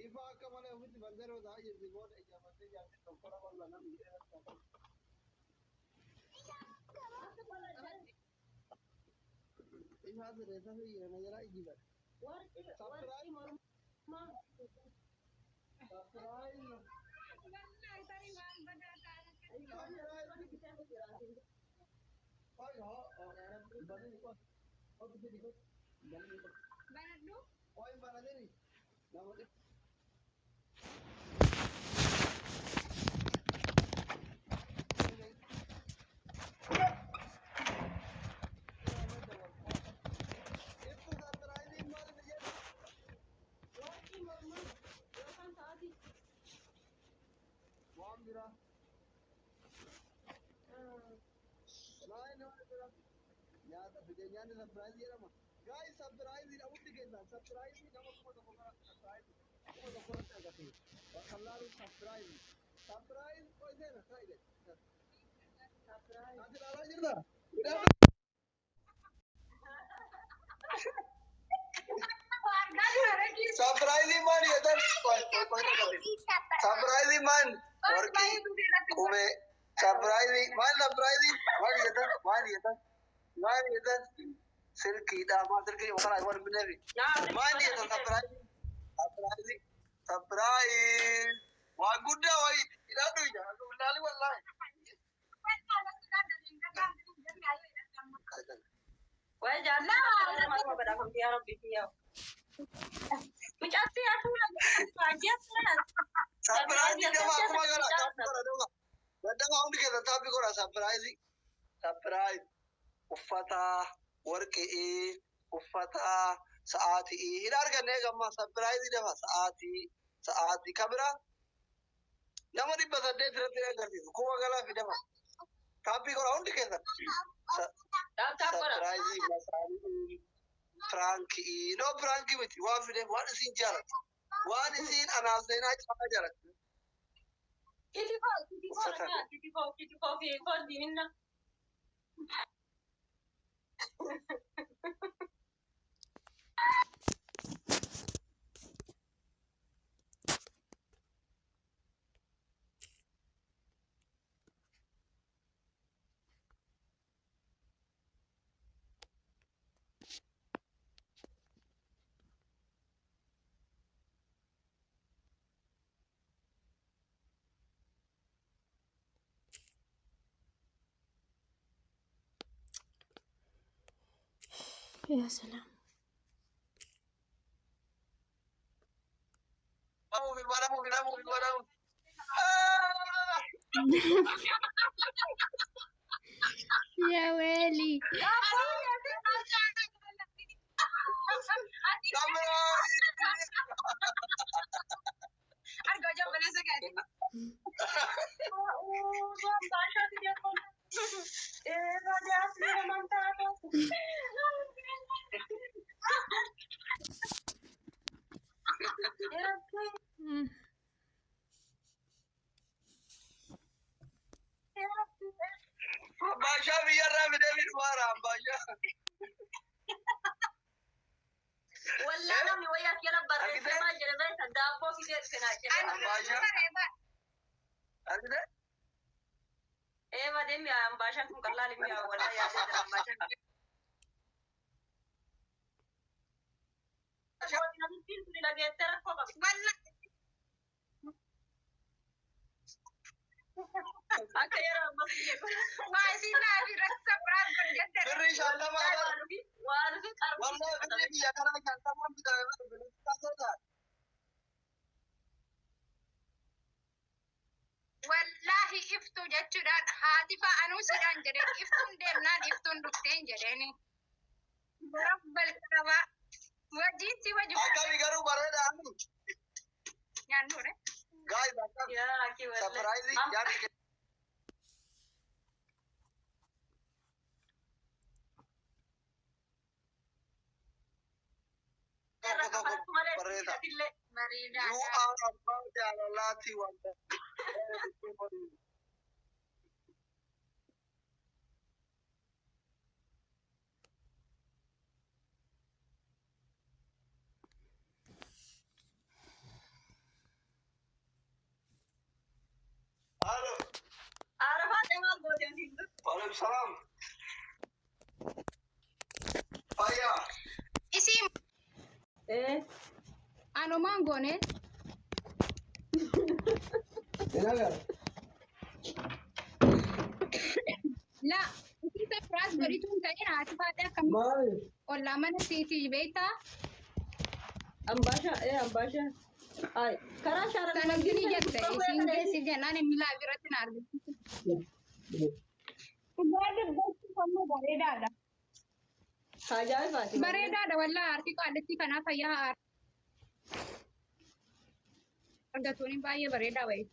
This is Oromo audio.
إذا كمان يوم تبندر وده يزيدون إجابة يعني تقول والله نعم إيه هذا رأسه هي أنا جرا يجيبه سبراي ما سبراي هاي ها بني نقول أو بيجي نقول بني نقول بنادو هاي بنادني نعم Guys, subscribe ini aku tiga dah. Subscribe ini kamu semua dah bukan subscribe. Kamu dah bukan tak kasih. Kalau subscribe, subscribe kau ini nak try deh. Subscribe. Nanti lalai je dah. Subscribe ini mana ya dah? Subscribe ini mana? Worki. Kume. Subscribe ini mana? Subscribe ini mana ya dah? Mana ya dah? Mana ya dah? Silky dah, mana silky? Mana iwan benevi? Mana ya dah? Subscribe. Subscribe. Subscribe. Wah, good dah, wah. Tidak ada ya. Aku benar wallah. Wah, jangan. Mana pada kamu tiara bikiau. Macam aku lagi aja kan. Subscribe dia mah aku mah gara. Benda mau dikira tapi kau rasa subscribe. Subscribe. Uffata, worki, uffata, saati. Ini harga nega mah subscribe dia mah saati kamera. Nama di pasar dia tidak kerja. Kau agaklah video mah. Tapi kau orang dikira. Subscribe masari. Frankie, no Frankie with you. What is in Jarat? What is in an Alzena Jarat? Kitty Dinner. يا سلام. يا ويلي. Basha biar ramai David Waram Basha. ولا انا من وياك يا رب الرئيس ما جربت الدابو في دير كنا Basha. Ada? ايه ما دم يا ام باشا كم كلا لي يا ولا يا سيدنا ام باشا شو نبي فيلم لقى ترى فوق ولا اكيرا ما عايزين في رقص براد بجد Beri Allah mana? وانا في قرب Wallah beri ya karena kita mau kita saja. والله افتو جتشدان هاتفا انو سيدان جدي افتون ديمنان افتون دكتين جديني رب الكعبة وجيتي وجبت Agak bigaru barada anu. nyaannu re. Guys, Yaa ki wallahi. surprise yaani Irra kafaltu malee Bareeda. illee. you Bareedaadha. are about jaalalati wanta. Hello. Arafaa deemaa gooteen hindu. Waalaikum salam. Fayya. Isin anumaan goone Ilaga. la isin surprise godhitu hin ta'in haati faatee akkamitti Maali? ollaa mana siitii beektaa Ambasha. Ay, karaa shaara sana gini jette isin geessi jennaan inni laa biratti na argisiisu. Dhugaadhi gosti kammoo bareedaadha. Ajaa'ibaati. Bareedaadha wallaa aartii qaallittii kanaaf fayyaa argatuun baay'ee bareedaa wayi.